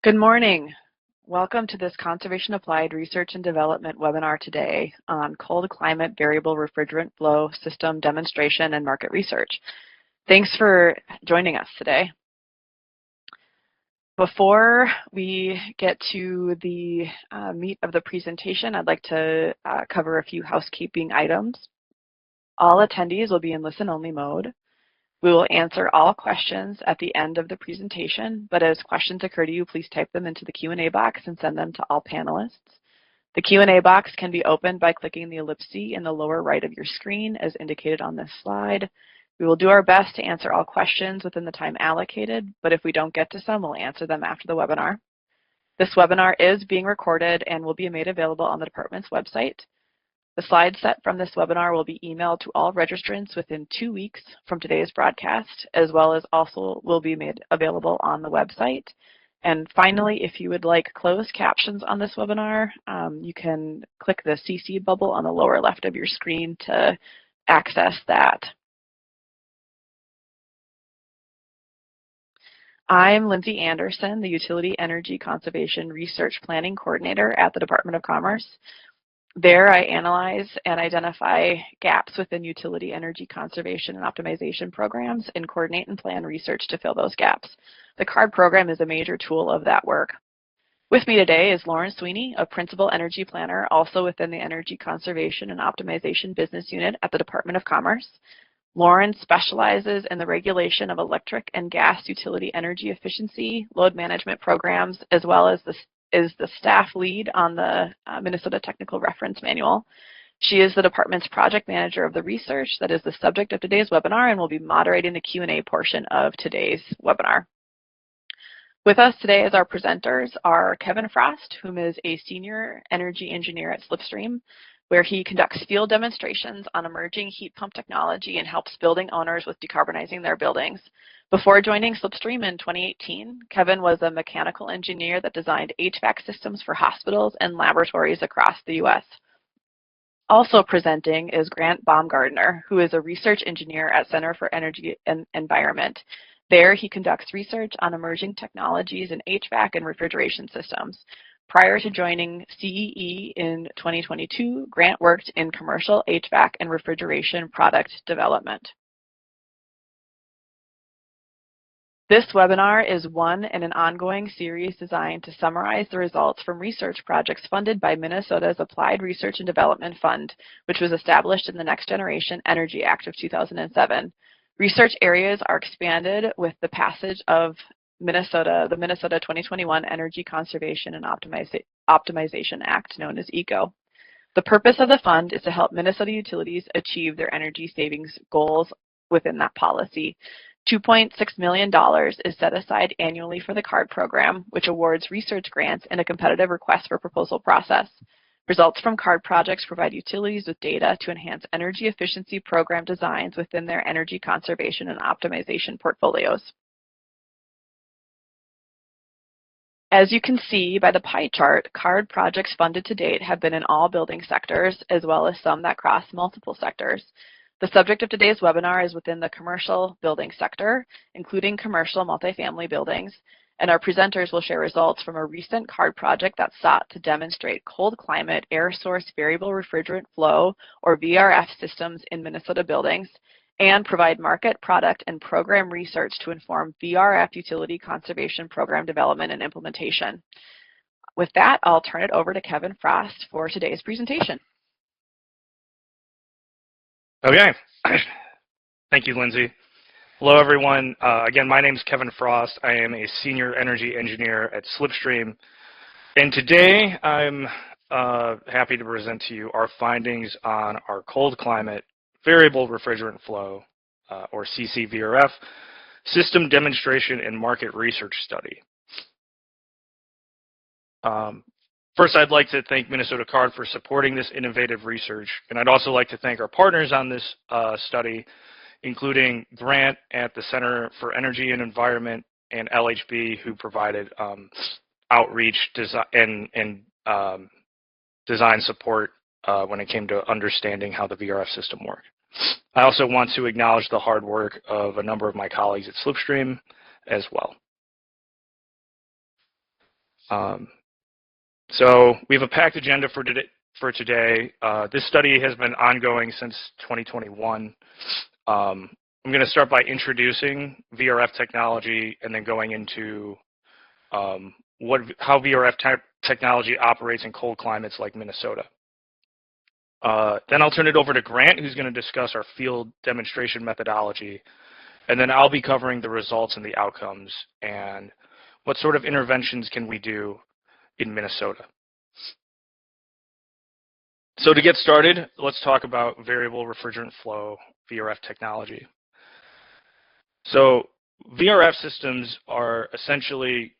Good morning. Welcome to this Conservation Applied Research and Development webinar today on cold climate variable refrigerant flow system demonstration and market research. Thanks for joining us today. Before we get to the meat of the presentation, I'd like to cover a few housekeeping items. All attendees will be in listen-only mode. We will answer all questions at the end of the presentation, but as questions occur to you, please type them into the Q&A box and send them to all panelists. The Q&A box can be opened by clicking the ellipsis in the lower right of your screen as indicated on this slide. We will do our best to answer all questions within the time allocated, but if we don't get to some, we'll answer them after the webinar. This webinar is being recorded and will be made available on the department's website. The slide set from this webinar will be emailed to all registrants within 2 weeks from today's broadcast, as well as also will be made available on the website. And finally, if you would like closed captions on this webinar, you can click the CC bubble on the lower left of your screen to access that. I'm Lindsay Anderson, the Utility Energy Conservation Research Planning Coordinator at the Department of Commerce. There, I analyze and identify gaps within utility energy conservation and optimization programs and coordinate and plan research to fill those gaps. The CARD program is a major tool of that work. With me today is Lauren Sweeney, a Principal Energy Planner, also within the Energy Conservation and Optimization Business Unit at the Department of Commerce. Lauren specializes in the regulation of electric and gas utility energy efficiency, load management programs, as well as is the staff lead on the Minnesota Technical Reference Manual. She is the department's project manager of the research that is the subject of today's webinar and will be moderating the Q&A portion of today's webinar. With us today as our presenters are Kevin Frost, whom is a senior energy engineer at Slipstream, where he conducts field demonstrations on emerging heat pump technology and helps building owners with decarbonizing their buildings. Before joining Slipstream in 2018, Kevin was a mechanical engineer that designed HVAC systems for hospitals and laboratories across the U.S. Also presenting is Grant Baumgardner, who is a research engineer at Center for Energy and Environment. There, he conducts research on emerging technologies in HVAC and refrigeration systems. Prior to joining CEE in 2022, Grant worked in commercial HVAC and refrigeration product development. This webinar is one in an ongoing series designed to summarize the results from research projects funded by Minnesota's Applied Research and Development Fund, which was established in the Next Generation Energy Act of 2007. Research areas are expanded with the passage of the Minnesota 2021 Energy Conservation and Optimization Act, known as ECO. The purpose of the fund is to help Minnesota utilities achieve their energy savings goals within that policy. $2.6 million is set aside annually for the CARD program, which awards research grants in a competitive request for proposal process. Results from CARD projects provide utilities with data to enhance energy efficiency program designs within their energy conservation and optimization portfolios. As you can see by the pie chart, CARD projects funded to date have been in all building sectors, as well as some that cross multiple sectors. The subject of today's webinar is within the commercial building sector, including commercial multifamily buildings, and our presenters will share results from a recent CARD project that sought to demonstrate cold climate air source variable refrigerant flow, or VRF systems in Minnesota buildings, and provide market, product, and program research to inform VRF utility conservation program development and implementation. With that, I'll turn it over to Kevin Frost for today's presentation. Okay. Thank you, Lindsay. Hello, everyone. Again, my name is Kevin Frost. I am a senior energy engineer at Slipstream. And today, I'm happy to present to you our findings on our cold climate variable refrigerant flow, or CCVRF, system demonstration and market research study. First, I'd like to thank Minnesota CARD for supporting this innovative research, and I'd also like to thank our partners on this study, including Grant at the Center for Energy and Environment and LHB, who provided outreach and design support when it came to understanding how the VRF system worked. I also want to acknowledge the hard work of a number of my colleagues at Slipstream as well. So we have a packed agenda for today. This study has been ongoing since 2021. I'm going to start by introducing VRF technology and then going into how VRF technology operates in cold climates like Minnesota. Then I'll turn it over to Grant, who's going to discuss our field demonstration methodology. And then I'll be covering the results and the outcomes and what sort of interventions can we do in Minnesota. So to get started, let's talk about variable refrigerant flow VRF technology. So VRF systems are essentially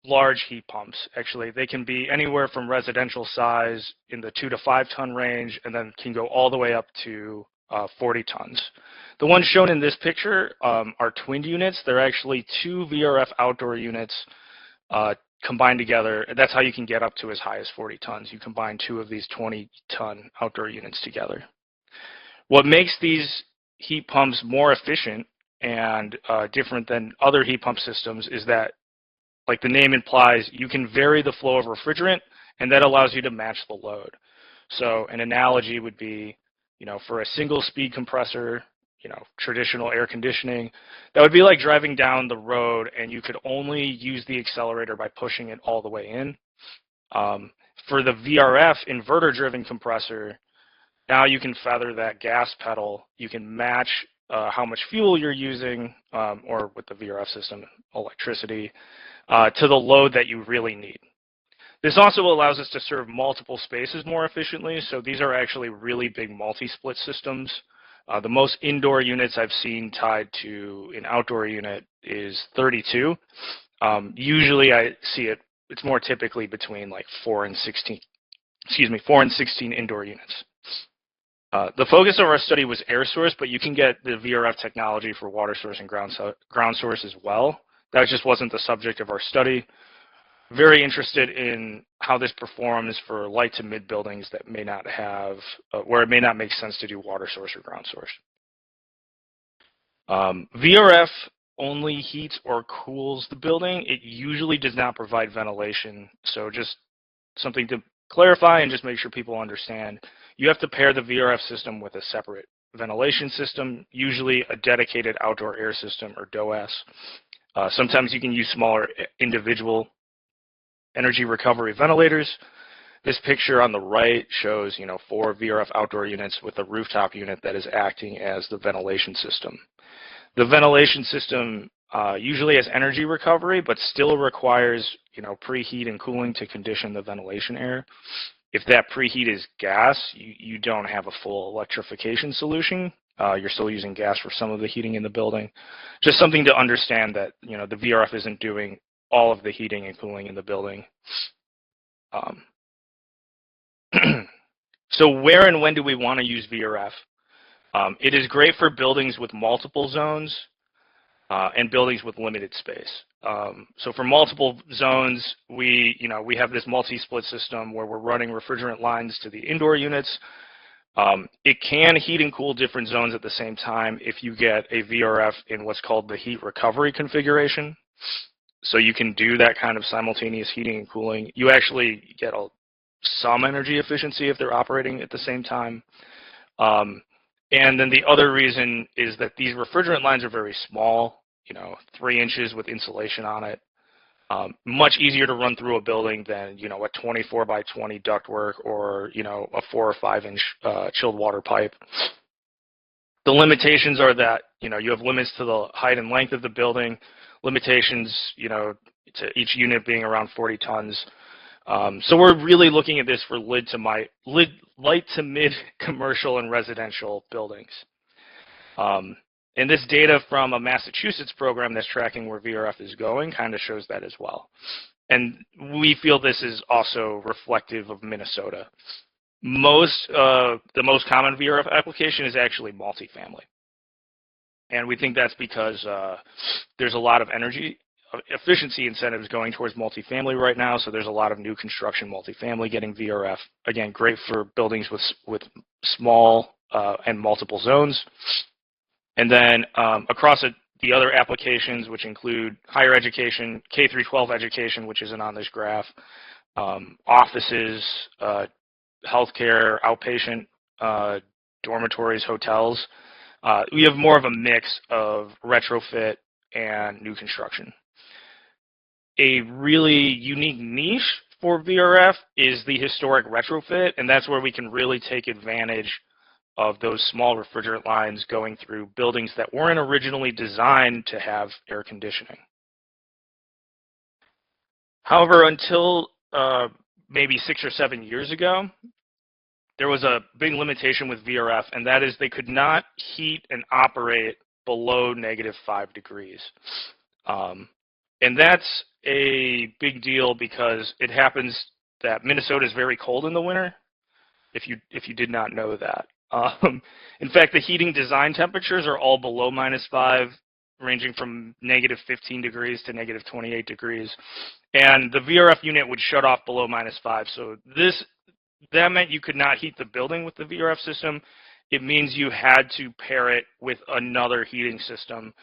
large heat pumps. Actually, they can be anywhere from residential size in the 2 to 5 ton range, and then can go all the way up to 40 tons. The ones shown in this picture are twinned units. They're actually 2 VRF outdoor units combined together. That's how you can get up to as high as 40 tons. You combine 2 of these 20-ton outdoor units together. What makes these heat pumps more efficient and different than other heat pump systems is that, like the name implies, you can vary the flow of refrigerant, and that allows you to match the load. So an analogy would be, for a single speed compressor, traditional air conditioning, that would be like driving down the road and you could only use the accelerator by pushing it all the way in. For the VRF inverter-driven compressor, now you can feather that gas pedal. You can match how much fuel you're using, or with the VRF system, electricity, to the load that you really need. This also allows us to serve multiple spaces more efficiently. So these are actually really big multi-split systems. The most indoor units I've seen tied to an outdoor unit is 32. Usually I see it's more typically between like 4 and 16 indoor units. The focus of our study was air source, but you can get the VRF technology for water source and ground source as well. That just wasn't the subject of our study. Very interested in how this performs for light to mid buildings that may not have, where it may not make sense to do water source or ground source. VRF only heats or cools the building. It usually does not provide ventilation. So just something to clarify and just make sure people understand. You have to pair the VRF system with a separate ventilation system, usually a dedicated outdoor air system or DOAS. Sometimes you can use smaller individual energy recovery ventilators. This picture on the right shows, 4 VRF outdoor units with a rooftop unit that is acting as the ventilation system. The ventilation system usually has energy recovery, but still requires, preheat and cooling to condition the ventilation air. If that preheat is gas, you don't have a full electrification solution. You're still using gas for some of the heating in the building. Just something to understand that, the VRF isn't doing all of the heating and cooling in the building. So where and when do we want to use VRF? It is great for buildings with multiple zones and buildings with limited space. So for multiple zones, we have this multi-split system where we're running refrigerant lines to the indoor units. It can heat and cool different zones at the same time if you get a VRF in what's called the heat recovery configuration. So you can do that kind of simultaneous heating and cooling. You actually get some energy efficiency if they're operating at the same time. And then the other reason is that these refrigerant lines are very small, 3 inches with insulation on it. Much easier to run through a building than, a 24 by 20 ductwork or, a 4 or 5 inch chilled water pipe. The limitations are that, you have limits to the height and length of the building, limitations, to each unit being around 40 tons. So we're really looking at this for light to mid commercial and residential buildings. And this data from a Massachusetts program that's tracking where VRF is going kind of shows that as well. And we feel this is also reflective of Minnesota. The most common VRF application is actually multifamily. And we think that's because there's a lot of energy efficiency incentives going towards multifamily right now. So there's a lot of new construction multifamily getting VRF. Again, great for buildings with small and multiple zones. And then across a the other applications, which include higher education, K through 12 education, which isn't on this graph, offices, healthcare, outpatient, dormitories, hotels. We have more of a mix of retrofit and new construction. A really unique niche for VRF is the historic retrofit, and that's where we can really take advantage of those small refrigerant lines going through buildings that weren't originally designed to have air conditioning. However, until maybe 6 or 7 years ago, there was a big limitation with VRF, and that is they could not heat and operate below -5 degrees. And that's a big deal because it happens that Minnesota is very cold in the winter, if you did not know that. In fact, the heating design temperatures are all below -5, ranging from -15 degrees to -28 degrees. And the VRF unit would shut off below -5. So that meant you could not heat the building with the VRF system. It means you had to pair it with another heating system.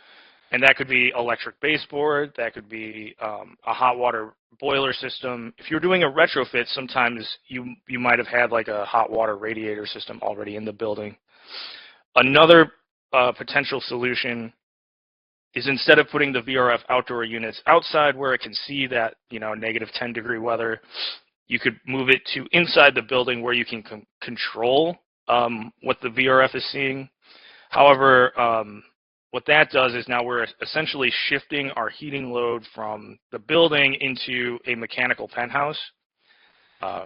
And that could be electric baseboard, that could be a hot water boiler system. If you're doing a retrofit, sometimes you might have had like a hot water radiator system already in the building. Another potential solution is instead of putting the VRF outdoor units outside where it can see that, -10 degree weather, you could move it to inside the building where you can control what the VRF is seeing. However, what that does is now we're essentially shifting our heating load from the building into a mechanical penthouse.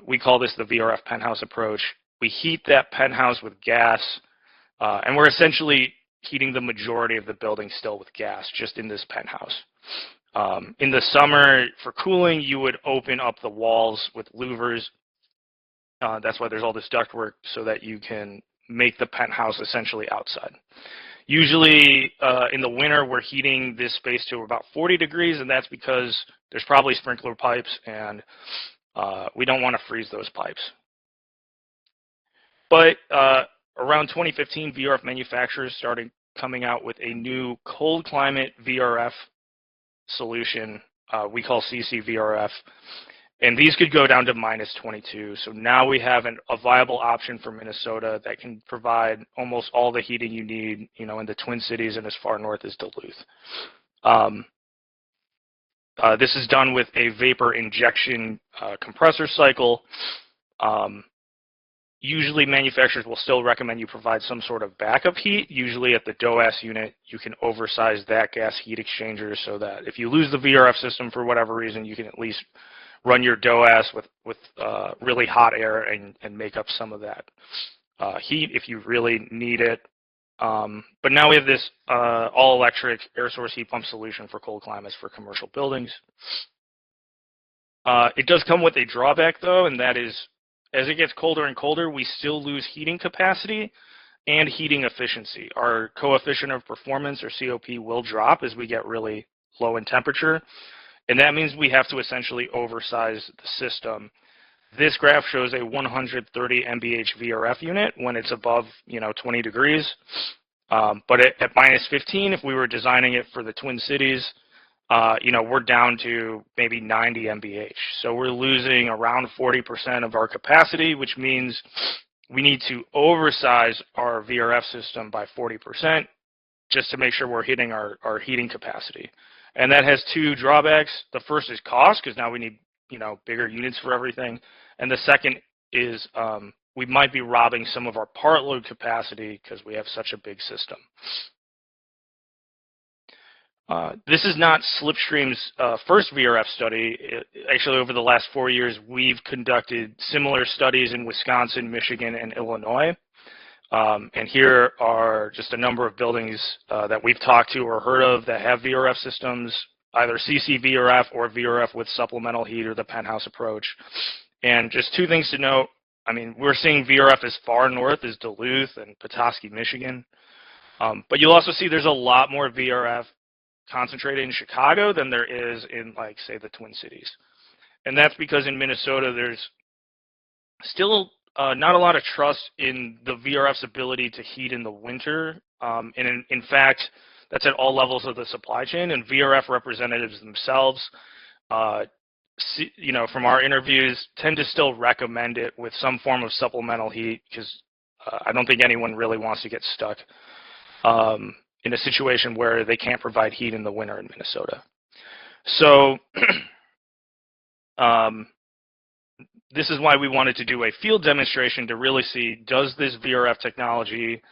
We call this the VRF penthouse approach. We heat that penthouse with gas, and we're essentially heating the majority of the building still with gas, just in this penthouse. In the summer, for cooling, you would open up the walls with louvers. That's why there's all this ductwork, so that you can make the penthouse essentially outside. Usually in the winter, we're heating this space to about 40 degrees, and that's because there's probably sprinkler pipes, and we don't want to freeze those pipes. But around 2015, VRF manufacturers started coming out with a new cold climate VRF solution we call CCVRF. And these could go down to -22. So now we have a viable option for Minnesota that can provide almost all the heating you need, in the Twin Cities and as far north as Duluth. This is done with a vapor injection compressor cycle. Usually manufacturers will still recommend you provide some sort of backup heat. Usually at the DOAS unit, you can oversize that gas heat exchanger so that if you lose the VRF system for whatever reason, you can at least run your DOAS with really hot air and make up some of that heat if you really need it. But now we have this all-electric air source heat pump solution for cold climates for commercial buildings. It does come with a drawback, though, and that is as it gets colder and colder, we still lose heating capacity and heating efficiency. Our coefficient of performance, or COP, will drop as we get really low in temperature. And that means we have to essentially oversize the system. This graph shows a 130 MBH VRF unit when it's above, 20 degrees. But at -15, if we were designing it for the Twin Cities, we're down to maybe 90 MBH. So we're losing around 40% of our capacity, which means we need to oversize our VRF system by 40% just to make sure we're hitting our heating capacity. And that has two drawbacks. The first is cost, because now we need, bigger units for everything. And the second is we might be robbing some of our part load capacity because we have such a big system. This is not Slipstream's first VRF study. Actually, over the last 4 years, we've conducted similar studies in Wisconsin, Michigan, and Illinois. And here are just a number of buildings that we've talked to or heard of that have VRF systems, either CCVRF or VRF with supplemental heat or the penthouse approach. And just two things to note. I mean, we're seeing VRF as far north as Duluth and Petoskey, Michigan. But you'll also see there's a lot more VRF concentrated in Chicago than there is in, like, say, the Twin Cities. And that's because in Minnesota, there's still not a lot of trust in the VRF's ability to heat in the winter. And in fact, That's at all levels of the supply chain, and VRF representatives themselves, from our interviews, tend to still recommend it with some form of supplemental heat, because I don't think anyone really wants to get stuck in a situation where they can't provide heat in the winter in Minnesota. So this is why we wanted to do a field demonstration to really see, does this VRF technology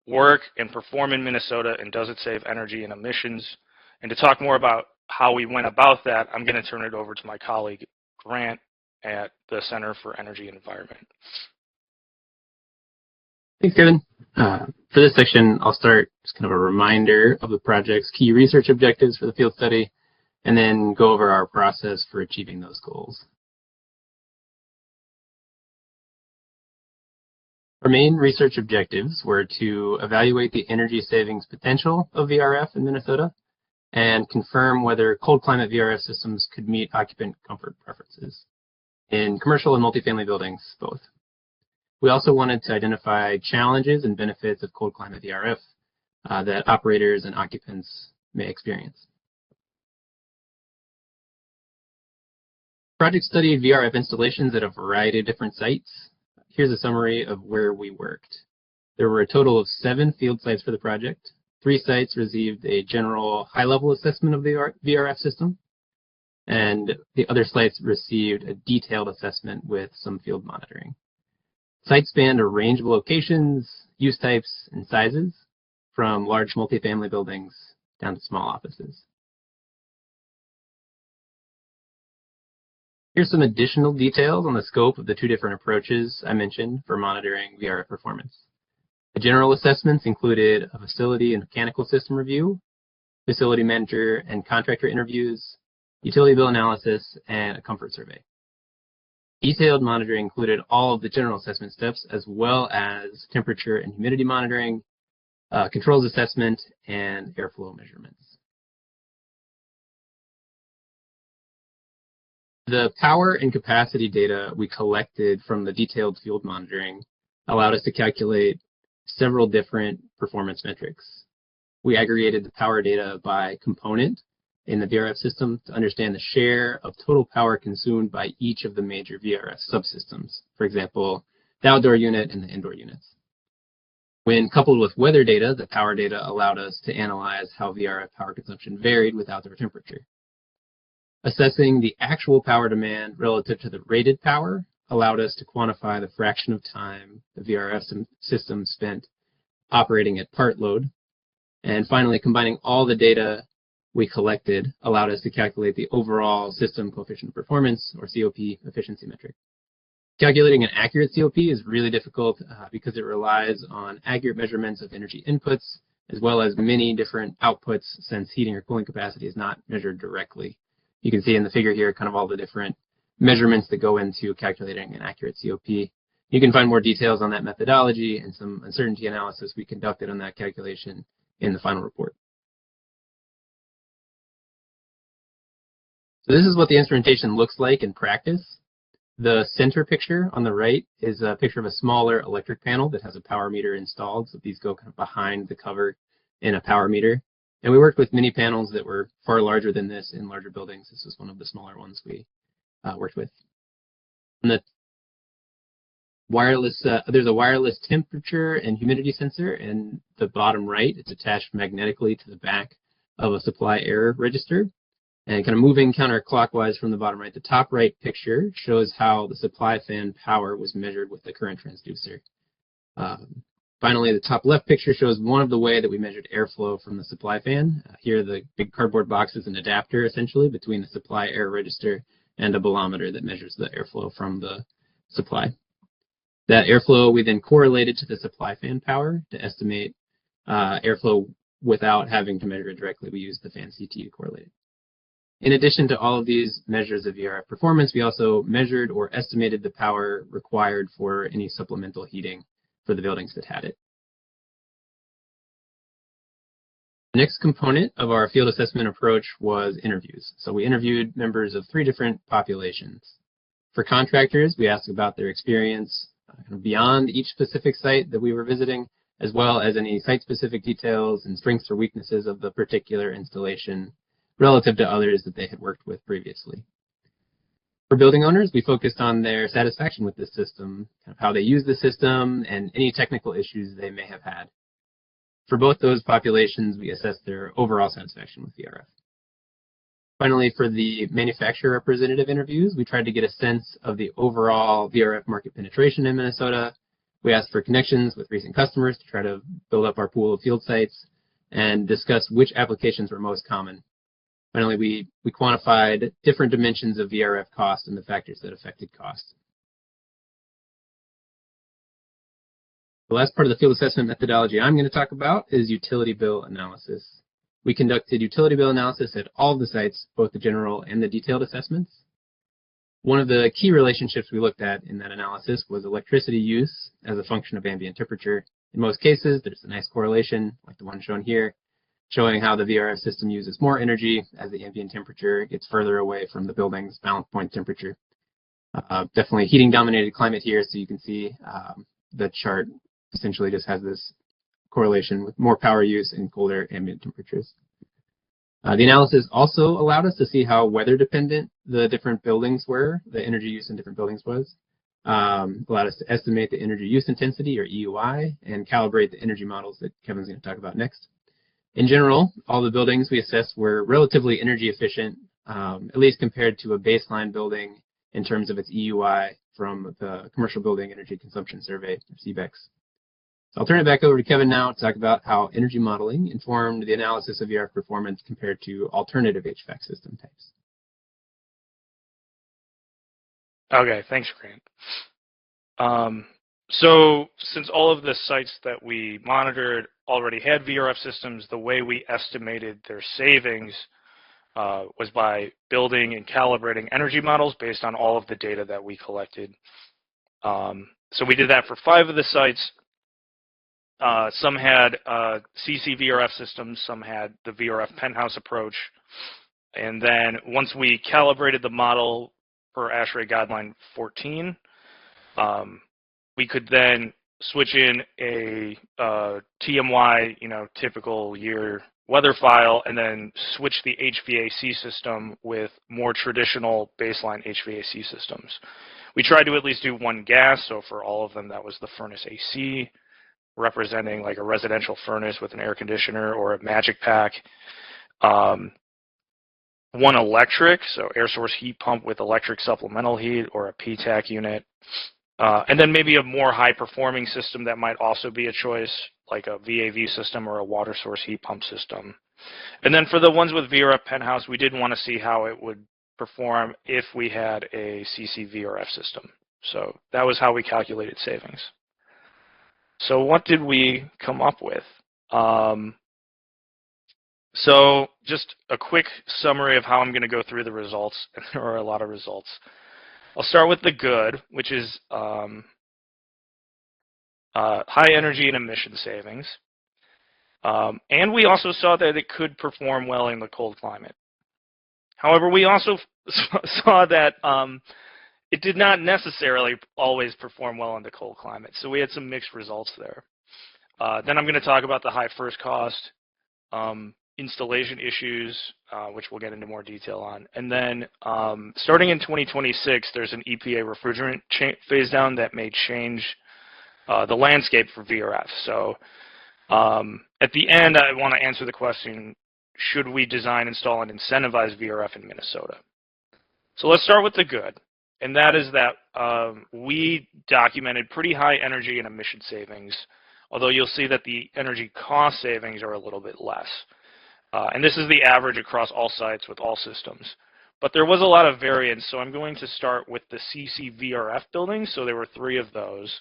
work and perform in Minnesota, and does it save energy and emissions? And to talk more about how we went about that, I'm going to turn it over to my colleague, Grant, at the Center for Energy and Environment. Thanks, Kevin. For this section, I'll start just kind of a reminder of the project's key research objectives for the field study, and then go over our process for achieving those goals. Our main research objectives were to evaluate the energy savings potential of VRF in Minnesota and confirm whether cold climate VRF systems could meet occupant comfort preferences in commercial and multifamily buildings, both. We also wanted to identify challenges and benefits of cold climate VRF that operators and occupants may experience. The project studied VRF installations at a variety of different sites. Here's a summary of where we worked. There were a total of 7 field sites for the project. 3 sites received a general high-level assessment of the VRF system, and the other sites received a detailed assessment with some field monitoring. Sites spanned a range of locations, use types, and sizes, from large multifamily buildings down to small offices. Here's some additional details on the scope of the 2 different approaches I mentioned for monitoring VRF performance. The general assessments included a facility and mechanical system review, facility manager and contractor interviews, utility bill analysis, and a comfort survey. Detailed monitoring included all of the general assessment steps, as well as temperature and humidity monitoring, controls assessment, and airflow measurements. The power and capacity data we collected from the detailed field monitoring allowed us to calculate several different performance metrics. We aggregated the power data by component in the VRF system to understand the share of total power consumed by each of the major VRF subsystems, for example, the outdoor unit and the indoor units. When coupled with weather data, the power data allowed us to analyze how VRF power consumption varied with outdoor temperature. Assessing the actual power demand relative to the rated power allowed us to quantify the fraction of time the VRF system spent operating at part load. And finally, combining all the data we collected allowed us to calculate the overall system coefficient of performance, or COP, efficiency metric. Calculating an accurate COP is really difficult because it relies on accurate measurements of energy inputs, as well as many different outputs, since heating or cooling capacity is not measured directly. You can see in the figure here kind of all the different measurements that go into calculating an accurate COP. You can find more details on that methodology and some uncertainty analysis we conducted on that calculation in the final report. So this is what the instrumentation looks like in practice. The center picture on the right is a picture of a smaller electric panel that has a power meter installed. So these go kind of behind the cover in a power meter. And we worked with many panels that were far larger than this in larger buildings. This is one of the smaller ones we worked with. On the wireless, there's a wireless temperature and humidity sensor in the bottom right. It's attached magnetically to the back of a supply error register. And kind of moving counterclockwise from the bottom right, the top right picture shows how the supply fan power was measured with the current transducer. Finally, the top left picture shows one of the way that we measured airflow from the supply fan. Here, the big cardboard box is an adapter, essentially, between the supply air register and a bolometer that measures the airflow from the supply. That airflow we then correlated to the supply fan power to estimate airflow without having to measure it directly. We used the fan CT to correlate it. In addition to all of these measures of VRF performance, we also measured or estimated the power required for any supplemental heating for the buildings that had it. The next component of our field assessment approach was interviews. So we interviewed members of 3 different populations. For contractors, we asked about their experience beyond each specific site that we were visiting, as well as any site-specific details and strengths or weaknesses of the particular installation relative to others that they had worked with previously. For building owners, we focused on their satisfaction with the system, kind of how they use the system, and any technical issues they may have had. For both those populations, we assessed their overall satisfaction with VRF. Finally, for the manufacturer representative interviews, we tried to get a sense of the overall VRF market penetration in Minnesota. We asked for connections with recent customers to try to build up our pool of field sites and discuss which applications were most common. Finally, we quantified different dimensions of VRF cost and the factors that affected cost. The last part of the field assessment methodology I'm going to talk about is utility bill analysis. We conducted utility bill analysis at all of the sites, both the general and the detailed assessments. One of the key relationships we looked at in that analysis was electricity use as a function of ambient temperature. In most cases, there's a nice correlation, like the one shown here, showing how the VRF system uses more energy as the ambient temperature gets further away from the building's balance point temperature. Definitely heating-dominated climate here, so you can see the chart essentially just has this correlation with more power use and colder ambient temperatures. The analysis also allowed us to see how weather-dependent the different buildings were, the energy use in different buildings was. Allowed us to estimate the energy use intensity, or EUI, and calibrate the energy models that Kevin's going to talk about next. In general, all the buildings we assessed were relatively energy efficient, at least compared to a baseline building in terms of its EUI from the Commercial Building Energy Consumption Survey, or CBECS. So I'll turn it back over to Kevin now to talk about how energy modeling informed the analysis of VRF performance compared to alternative HVAC system types. Okay, thanks, Grant. So since all of the sites that we monitored already had VRF systems, the way we estimated their savings was by building and calibrating energy models based on all of the data that we collected. So we did that for 5 of the sites. Some had CC VRF systems, some had the VRF penthouse approach. And then once we calibrated the model per ASHRAE guideline 14, we could then switch in a TMY, typical year weather file, and then switch the HVAC system with more traditional baseline HVAC systems. We tried to at least do 1 gas, so for all of them, that was the furnace AC, representing like a residential furnace with an air conditioner or a magic pack. 1 electric, so air source heat pump with electric supplemental heat, or a PTAC unit. And then maybe a more high-performing system that might also be a choice, like a VAV system or a water source heat pump system. And then for the ones with VRF penthouse, we did want to see how it would perform if we had a CC VRF system. So that was how we calculated savings. So what did we come up with? So just a quick summary of how I'm going to go through the results. There are a lot of results. I'll start with the good, which is high energy and emission savings. And we also saw that it could perform well in the cold climate. However, we also saw that it did not necessarily always perform well in the cold climate. So we had some mixed results there. Then I'm going to talk about the high first cost, installation issues, which we'll get into more detail on. And then starting in 2026, there's an EPA refrigerant phase down that may change the landscape for VRF. So at the end, I want to answer the question, should we design, install, and incentivize VRF in Minnesota? So let's start with the good. And that is that we documented pretty high energy and emission savings, although you'll see that the energy cost savings are a little bit less. And this is the average across all sites with all systems. But there was a lot of variance, so I'm going to start with the CC VRF buildings. So there were 3 of those.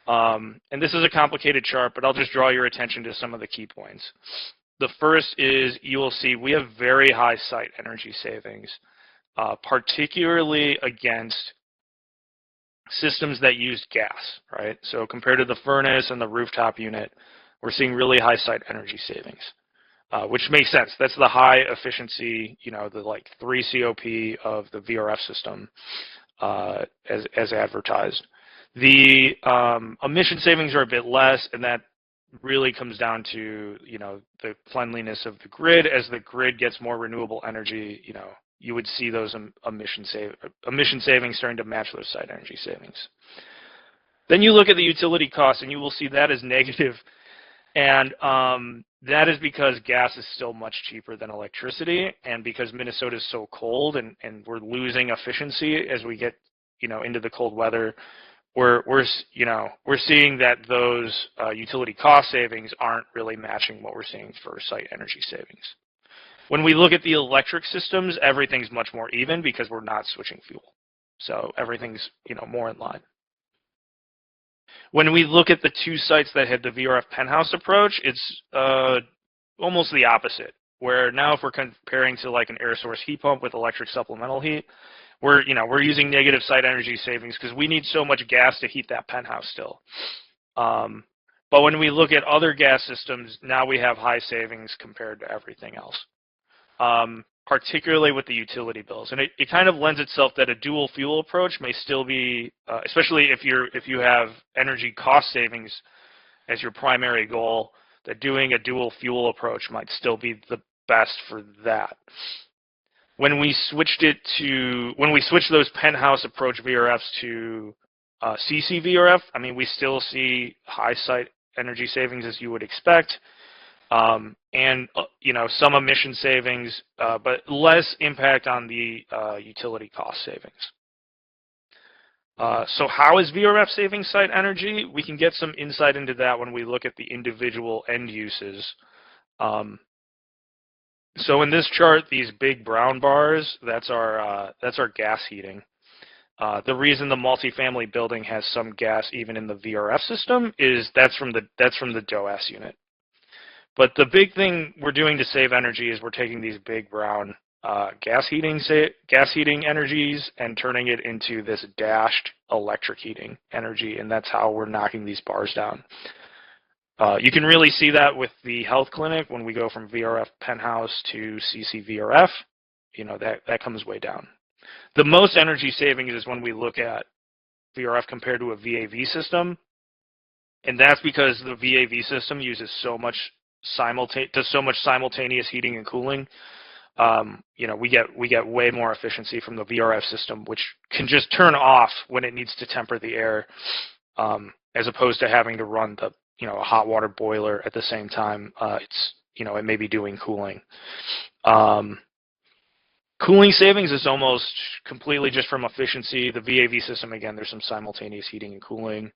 And this is a complicated chart, but I'll just draw your attention to some of the key points. The first is you will see we have very high site energy savings, particularly against systems that use gas, right? So compared to the furnace and the rooftop unit, we're seeing really high site energy savings. Which makes sense. That's the high efficiency, the like 3 COP of the VRF system as advertised. The emission savings are a bit less, and that really comes down to, the cleanliness of the grid. As the grid gets more renewable energy, you would see those emission savings starting to match those site energy savings. Then you look at the utility costs, and you will see that as negative. And that is because gas is still much cheaper than electricity, and because Minnesota is so cold and we're losing efficiency as we get, into the cold weather, we're seeing that those utility cost savings aren't really matching what we're seeing for site energy savings. When we look at the electric systems, everything's much more even because we're not switching fuel. So everything's, more in line. When we look at the two sites that had the VRF penthouse approach, it's almost the opposite, where now if we're comparing to like an air source heat pump with electric supplemental heat, we're using negative site energy savings because we need so much gas to heat that penthouse still. But when we look at other gas systems, now we have high savings compared to everything else, particularly with the utility bills. And it kind of lends itself that a dual fuel approach may still be, especially if you have energy cost savings as your primary goal, that doing a dual fuel approach might still be the best for that. When we switched those penthouse approach VRFs to CC VRF, I mean, we still see high site energy savings as you would expect, and some emission savings, but less impact on the utility cost savings. So how is VRF saving site energy? We can get some insight into that when we look at the individual end uses. So in this chart, these big brown bars, that's our gas heating. The reason the multifamily building has some gas even in the VRF system is that's from the DOAS unit. But the big thing we're doing to save energy is we're taking these big brown gas heating energies and turning it into this dashed electric heating energy, and that's how we're knocking these bars down. You can really see that with the health clinic when we go from VRF penthouse to CC VRF. That comes way down. The most energy savings is when we look at VRF compared to a VAV system, and that's because the VAV system uses so much simultaneous heating and cooling. We get way more efficiency from the VRF system, which can just turn off when it needs to temper the air, as opposed to having to run a hot water boiler at the same time. It may be doing cooling. Cooling savings is almost completely just from efficiency. The VAV system, again, there's some simultaneous heating and cooling.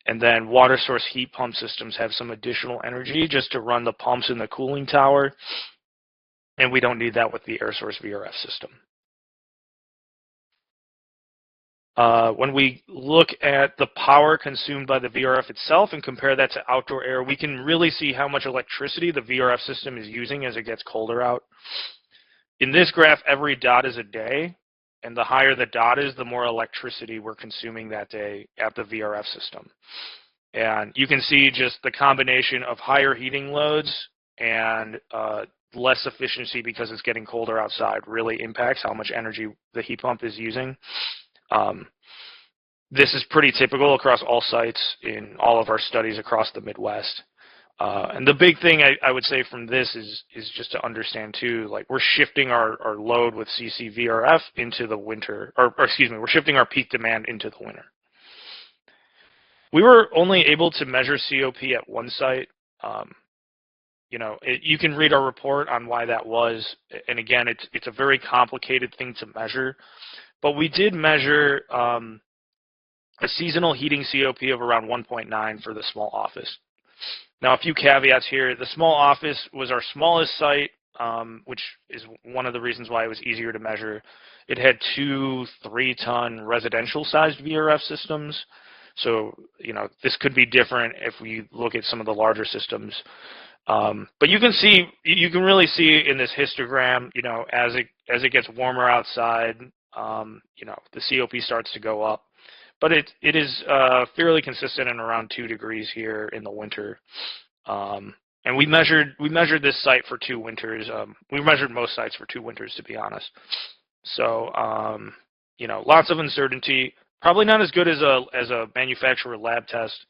And then water source heat pump systems have some additional energy just to run the pumps in the cooling tower. And we don't need that with the air source VRF system. When we look at the power consumed by the VRF itself and compare that to outdoor air, we can really see how much electricity the VRF system is using as it gets colder out. In this graph, every dot is a day, and the higher the dot is, the more electricity we're consuming that day at the VRF system. And you can see just the combination of higher heating loads and less efficiency because it's getting colder outside really impacts how much energy the heat pump is using. This is pretty typical across all sites in all of our studies across the Midwest. And the big thing I would say from this is just to understand too, like we're shifting our load with CC VRF into the winter, or excuse me, we're shifting our peak demand into the winter. We were only able to measure COP at one site. You can read our report on why that was. And again, it's a very complicated thing to measure. But we did measure a seasonal heating COP of around 1.9 for the small office. Now, a few caveats here. The small office was our smallest site, which is one of the reasons why it was easier to measure. It had 2 3-ton residential-sized VRF systems. So, this could be different if we look at some of the larger systems. But you can really see in this histogram, as it gets warmer outside, the COP starts to go up. But it is fairly consistent in around 2 degrees here in the winter. And we measured this site for 2 winters. We measured most sites for 2 winters, to be honest. So, lots of uncertainty. Probably not as good as a manufacturer lab test.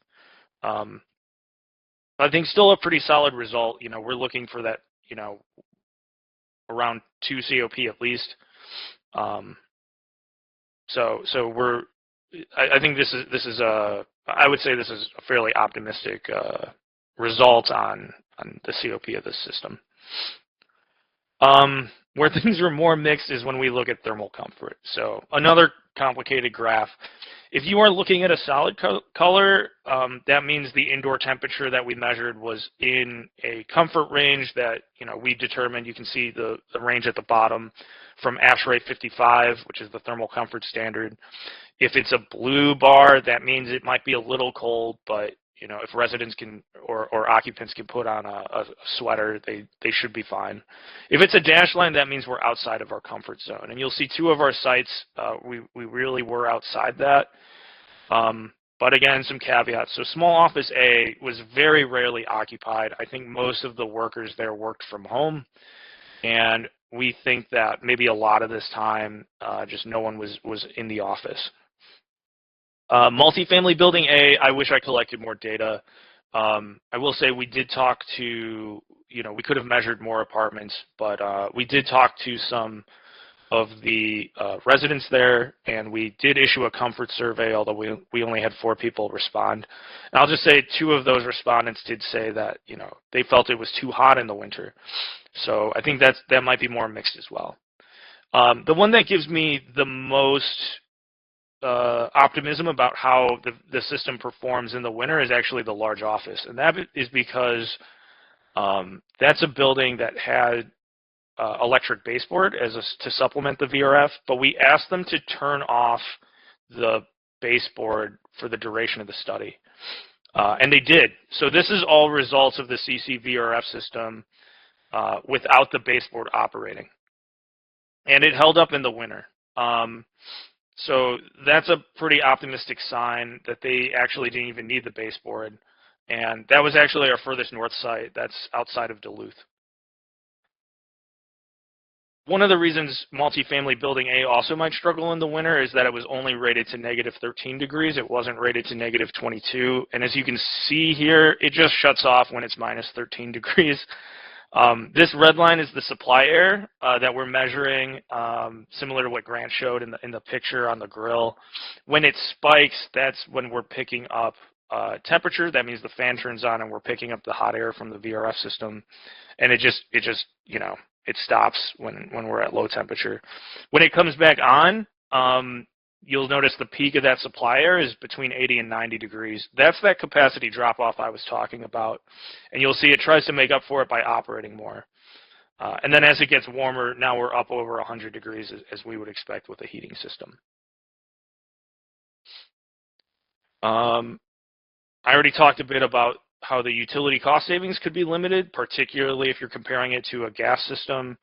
I think still a pretty solid result. You know, we're looking for that, you know, around 2 COP at least. So I think this is I would say this is a fairly optimistic result on the COP of this system. Where things are more mixed is when we look at thermal comfort. So another complicated graph. If you are looking at a solid color, that means the indoor temperature that we measured was in a comfort range that, you know, we determined. You can see the range at the bottom from ASHRAE 55, which is the thermal comfort standard. If it's a blue bar, that means it might be a little cold, but, you know, if residents can or occupants can put on a sweater, they should be fine. If it's a dashed line, that means we're outside of our comfort zone. And you'll see 2 of our sites, we really were outside that. But again, some caveats. So small office A was very rarely occupied. I think most of the workers there worked from home. And we think that maybe a lot of this time, just no one was in the office. Multifamily building A, I wish I collected more data. I will say we did talk to, you know, we could have measured more apartments, but we did talk to some of the residents there, and we did issue a comfort survey, although we only had 4 people respond. And I'll just say 2 of those respondents did say that, you know, they felt it was too hot in the winter. So I think that might be more mixed as well. The one that gives me the most optimism about how the system performs in the winter is actually the large office. And that is because that's a building that had electric baseboard to supplement the VRF, but we asked them to turn off the baseboard for the duration of the study. And they did. So this is all results of the CC VRF system without the baseboard operating. And it held up in the winter. So that's a pretty optimistic sign that they actually didn't even need the baseboard. And that was actually our furthest north site. That's outside of Duluth. One of the reasons multifamily building A also might struggle in the winter is that it was only rated to -13 degrees. It wasn't rated to -22. And as you can see here, it just shuts off when it's -13 degrees. This red line is the supply air that we're measuring, similar to what Grant showed in the picture on the grill. When it spikes, that's when we're picking up temperature. That means the fan turns on and we're picking up the hot air from the VRF system. And it just you know, it stops when we're at low temperature. When it comes back on, you'll notice the peak of that supply air is between 80 and 90 degrees. That's that capacity drop-off I was talking about. And you'll see it tries to make up for it by operating more. And then as it gets warmer, now we're up over 100 degrees as we would expect with a heating system. I already talked a bit about how the utility cost savings could be limited, particularly if you're comparing it to a gas system.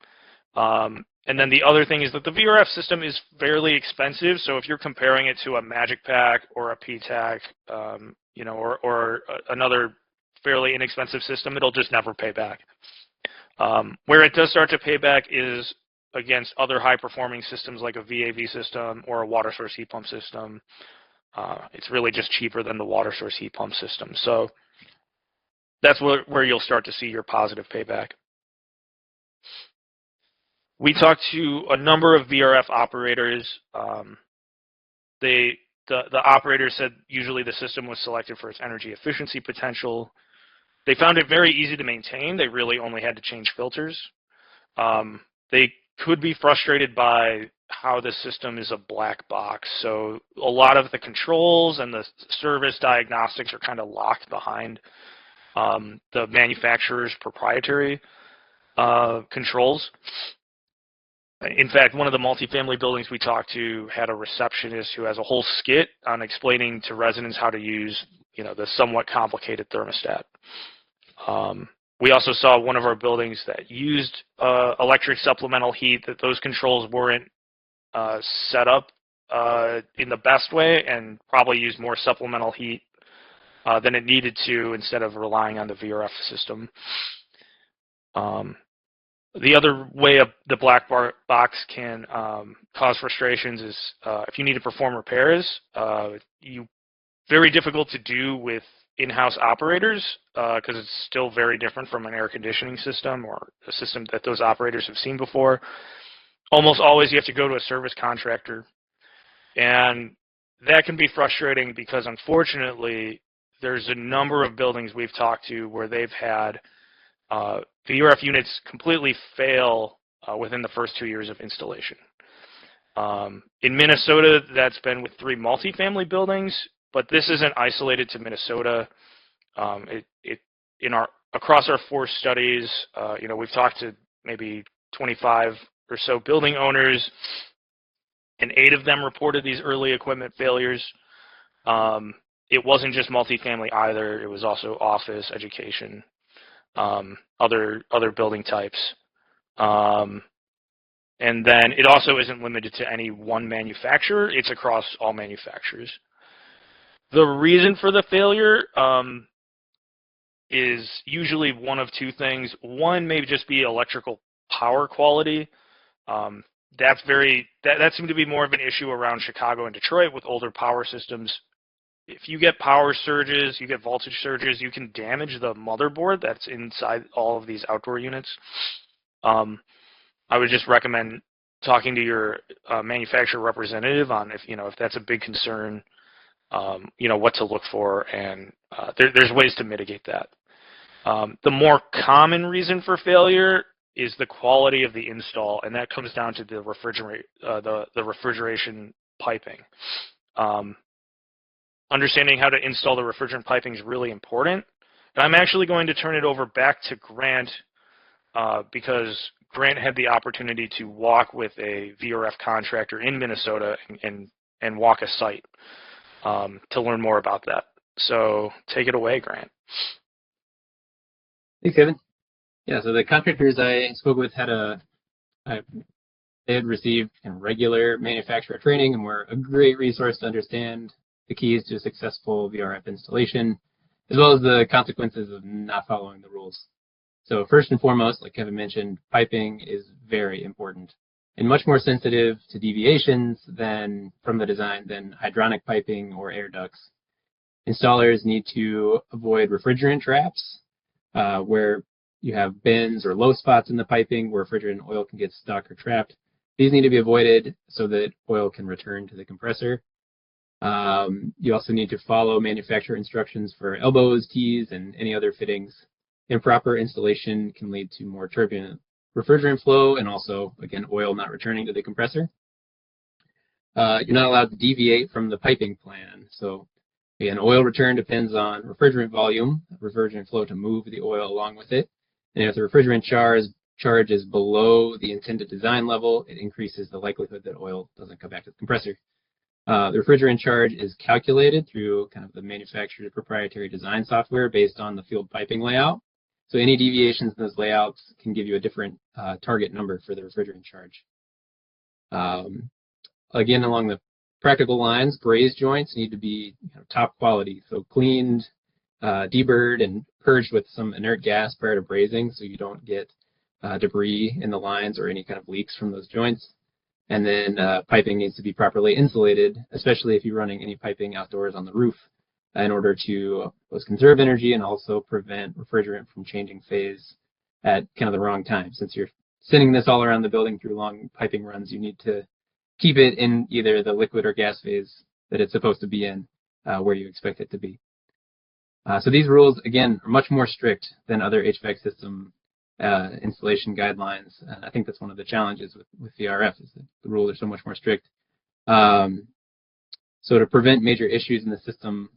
And then the other thing is that the VRF system is fairly expensive. So if you're comparing it to a Magic Pack or a PTAC, you know, or another fairly inexpensive system, it'll just never pay back. Where it does start to pay back is against other high-performing systems like a VAV system or a water source heat pump system. It's really just cheaper than the water source heat pump system. So that's where you'll start to see your positive payback. We talked to a number of VRF operators. The operators said usually the system was selected for its energy efficiency potential. They found it very easy to maintain. They really only had to change filters. They could be frustrated by how the system is a black box. So a lot of the controls and the service diagnostics are kind of locked behind the manufacturer's proprietary controls. In fact, one of the multifamily buildings we talked to had a receptionist who has a whole skit on explaining to residents how to use, you know, the somewhat complicated thermostat. We also saw one of our buildings that used electric supplemental heat, that those controls weren't set up in the best way and probably used more supplemental heat than it needed to instead of relying on the VRF system. The other way the black box can cause frustrations is if you need to perform repairs, very difficult to do with in-house operators because it's still very different from an air conditioning system or a system that those operators have seen before. Almost always you have to go to a service contractor, and that can be frustrating because unfortunately there's a number of buildings we've talked to where they've had VRF units completely fail within the first 2 years of installation. In Minnesota, that's been with 3 multifamily buildings, but this isn't isolated to Minnesota. Across our 4 studies, we've talked to maybe 25 or so building owners, and 8 of them reported these early equipment failures. It wasn't just multifamily either; it was also office, education, other building types. And then it also isn't limited to any one manufacturer. It's across all manufacturers. The reason for the failure is usually one of 2 things. One may just be electrical power quality. That seemed to be more of an issue around Chicago and Detroit with older power systems. If you get power surges, you get voltage surges, you can damage the motherboard that's inside all of these outdoor units. I would just recommend talking to your manufacturer representative on if that's a big concern, what to look for, and there's ways to mitigate that. The more common reason for failure is the quality of the install, and that comes down to the refrigeration piping. Understanding how to install the refrigerant piping is really important. And I'm actually going to turn it over back to Grant because Grant had the opportunity to walk with a VRF contractor in Minnesota and walk a site to learn more about that. So take it away, Grant. Thanks, Kevin. Yeah, so the contractors I spoke with they had received regular manufacturer training and were a great resource to understand the keys to a successful VRF installation, as well as the consequences of not following the rules. So first and foremost, like Kevin mentioned, piping is very important and much more sensitive to deviations from the design than hydronic piping or air ducts. Installers need to avoid refrigerant traps where you have bends or low spots in the piping where refrigerant and oil can get stuck or trapped. These need to be avoided so that oil can return to the compressor. You also need to follow manufacturer instructions for elbows, tees, and any other fittings. Improper installation can lead to more turbulent refrigerant flow and also, again, oil not returning to the compressor. You're not allowed to deviate from the piping plan. So, again, oil return depends on refrigerant volume, refrigerant flow to move the oil along with it. And if the refrigerant charge is below the intended design level, it increases the likelihood that oil doesn't come back to the compressor. The refrigerant charge is calculated through kind of the manufacturer's proprietary design software based on the field piping layout. So any deviations in those layouts can give you a different target number for the refrigerant charge. Again, along the practical lines, braze joints need to be top quality, so cleaned, deburred, and purged with some inert gas prior to brazing so you don't get debris in the lines or any kind of leaks from those joints. And then piping needs to be properly insulated, especially if you're running any piping outdoors on the roof, in order to both conserve energy and also prevent refrigerant from changing phase at kind of the wrong time. Since you're sending this all around the building through long piping runs, you need to keep it in either the liquid or gas phase that it's supposed to be in, where you expect it to be. So these rules, again, are much more strict than other HVAC system installation guidelines. I think that's one of the challenges with VRF is that the rules are so much more strict. So to prevent major issues in the system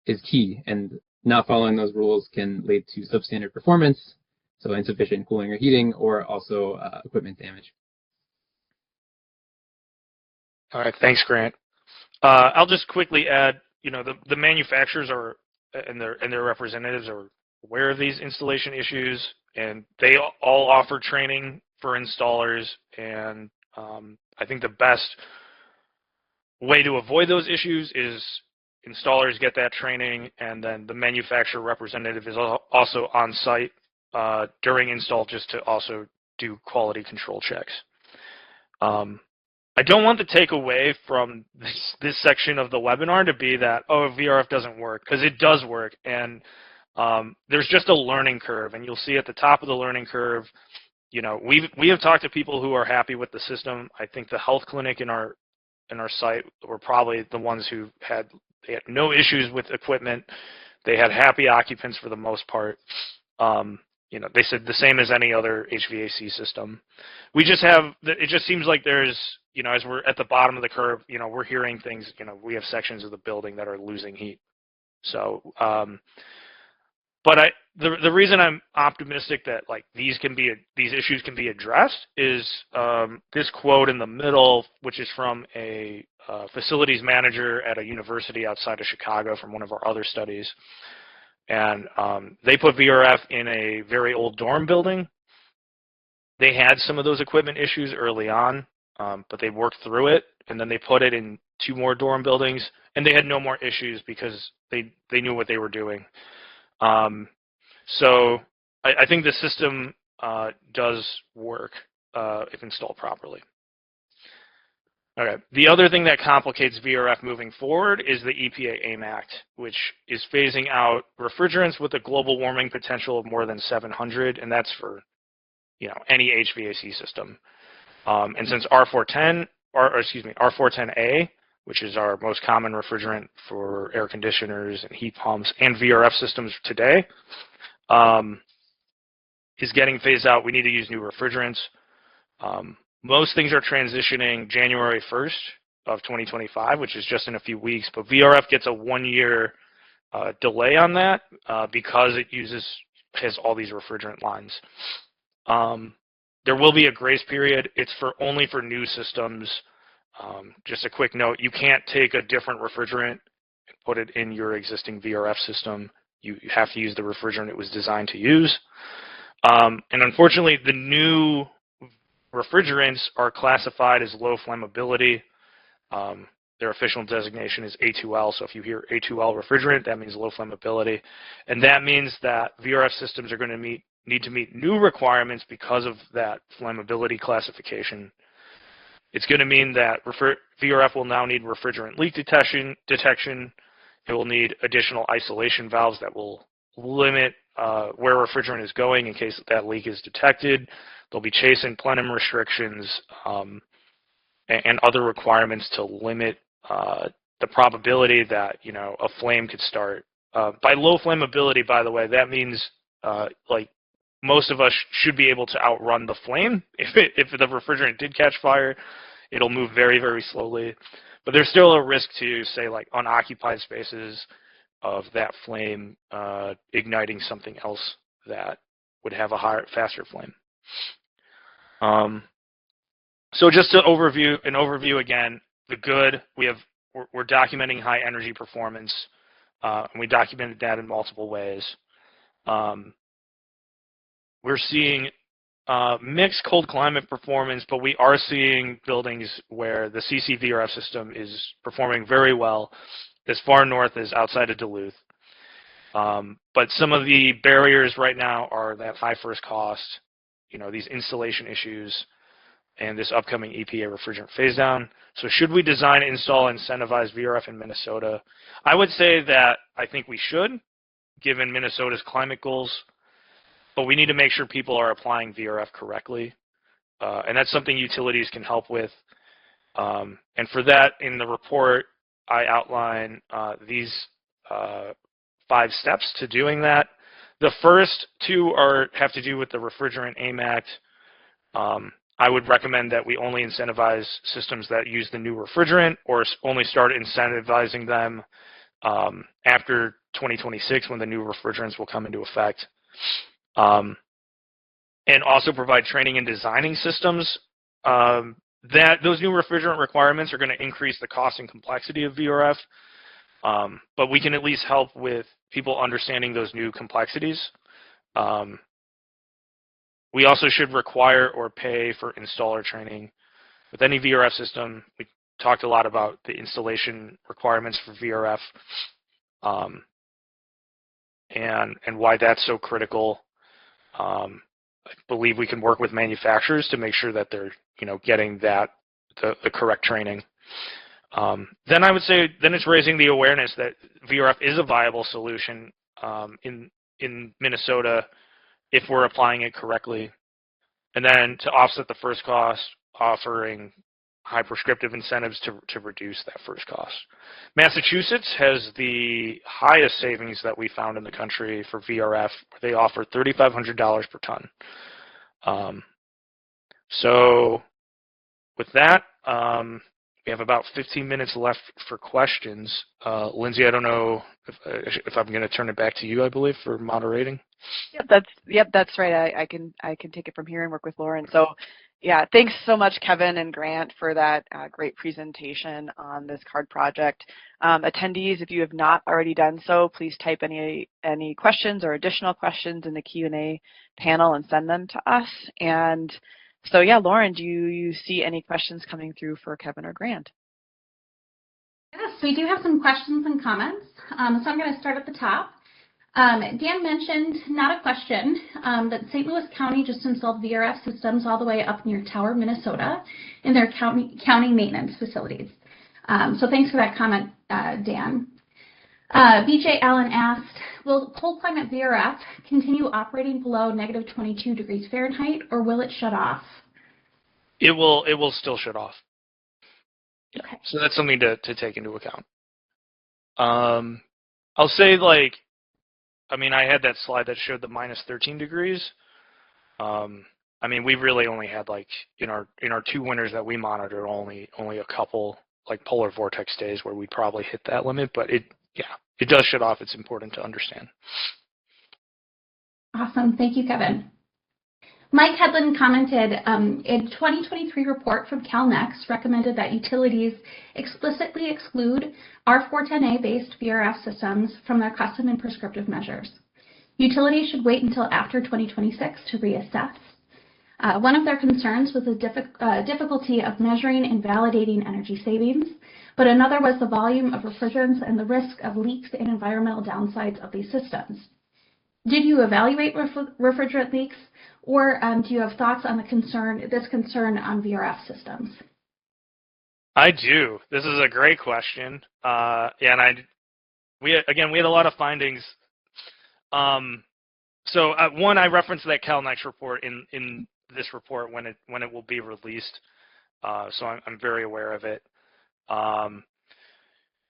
is key, and not following those rules can lead to substandard performance, so insufficient cooling or heating, or also equipment damage. All right, thanks, Grant. I'll just quickly add, the manufacturers and their representatives are aware of these installation issues, and they all offer training for installers. And I think the best way to avoid those issues is installers get that training, and then the manufacturer representative is also on site during install just to also do quality control checks. I don't want the takeaway from this section of the webinar to be that, oh, VRF doesn't work, because it does work. And there's just a learning curve. And you'll see at the top of the learning curve, we have talked to people who are happy with the system. I think the health clinic in our site were probably the ones who they had no issues with equipment. They had happy occupants for the most part. They said the same as any other HVAC system. It just seems like there's, as we're at the bottom of the curve, we're hearing things, we have sections of the building that are losing heat. So, but the reason I'm optimistic that these issues can be addressed is this quote in the middle, which is from a facilities manager at a university outside of Chicago from one of our other studies. And they put VRF in a very old dorm building. They had some of those equipment issues early on, but they worked through it, and then they put it in 2 more dorm buildings, and they had no more issues because they knew what they were doing. So I think the system does work if installed properly. Okay. The other thing that complicates VRF moving forward is the EPA AIM Act, which is phasing out refrigerants with a global warming potential of more than 700, and that's for any HVAC system. And since R410A, which is our most common refrigerant for air conditioners and heat pumps and VRF systems today, is getting phased out, we need to use new refrigerants. Most things are transitioning January 1st of 2025, which is just in a few weeks, but VRF gets a 1-year delay on that because it has all these refrigerant lines. There will be a grace period. It's only for new systems. Just a quick note, you can't take a different refrigerant and put it in your existing VRF system. You have to use the refrigerant it was designed to use. And unfortunately, the new refrigerants are classified as low flammability. Their official designation is A2L, so if you hear A2L refrigerant, that means low flammability. And that means that VRF systems are going to need to meet new requirements because of that flammability classification. It's going to mean that VRF will now need refrigerant leak detection. It will need additional isolation valves that will limit where refrigerant is going in case that leak is detected. There'll be chase and plenum restrictions and other requirements to limit the probability that a flame could start. By low flammability, by the way, that means most of us should be able to outrun the flame. If the refrigerant did catch fire, it'll move very, very slowly. But there's still a risk to, say, unoccupied spaces of that flame igniting something else that would have a faster flame. So just an overview again, the good, we're documenting high energy performance, and we documented that in multiple ways. We're seeing mixed cold climate performance, but we are seeing buildings where the CCVRF system is performing very well as far north as outside of Duluth. But some of the barriers right now are that high first cost, these installation issues, and this upcoming EPA refrigerant phase down. So should we design, install, incentivize VRF in Minnesota? I would say that I think we should, given Minnesota's climate goals, but we need to make sure people are applying VRF correctly. And that's something utilities can help with. And for that, in the report, I outline these 5 steps to doing that. The first 2 have to do with the Refrigerant AIM Act. I would recommend that we only incentivize systems that use the new refrigerant, or only start incentivizing them after 2026 when the new refrigerants will come into effect. And also provide training in designing systems. That those new refrigerant requirements are going to increase the cost and complexity of VRF, but we can at least help with people understanding those new complexities. We also should require or pay for installer training. With any VRF system, we talked a lot about the installation requirements for VRF and why that's so critical. I believe we can work with manufacturers to make sure that they're getting that the correct training. Then I would say then it's raising the awareness that VRF is a viable solution in Minnesota if we're applying it correctly. And then to offset the first cost, offering high prescriptive incentives to reduce that first cost. Massachusetts has the highest savings that we found in the country for VRF. They offer $3,500 per ton. So with that, we have about 15 minutes left for questions. Lindsay, I don't know if I'm going to turn it back to you, I believe, for moderating. That's right. I can take it from here and work with Lauren. So, yeah, thanks so much, Kevin and Grant, for that great presentation on this card project. Attendees, if you have not already done so, please type any questions or additional questions in the Q&A panel and send them to us. And so, yeah, Lauren, do you see any questions coming through for Kevin or Grant? Yes, we do have some questions and comments. So I'm going to start at the top. Dan mentioned, not a question, that St. Louis County just installed VRF systems all the way up near Tower, Minnesota, in their county maintenance facilities. So thanks for that comment, Dan. BJ Allen asked, will cold climate VRF continue operating below -22 degrees Fahrenheit, or will it shut off? It will still shut off. Yeah. Okay. So that's something to take into account. I'll say, like, I mean, I had that slide that showed the -13 degrees. I mean, we really only had, like, in our 2 winters that we monitored, only a couple, like, polar vortex days where we probably hit that limit, but it does shut off. It's important to understand. Awesome. Thank you, Kevin. Mike Hedlund commented, a 2023 report from CalNext recommended that utilities explicitly exclude R410A-based VRF systems from their custom and prescriptive measures. Utilities should wait until after 2026 to reassess. One of their concerns was the difficulty of measuring and validating energy savings, but another was the volume of refrigerants and the risk of leaks and environmental downsides of these systems. Did you evaluate refrigerant leaks, or do you have thoughts on this concern on VRF systems? I do. This is a great question. And we had a lot of findings. So one, I referenced that CalNext report in this report when it will be released. So I'm very aware of it.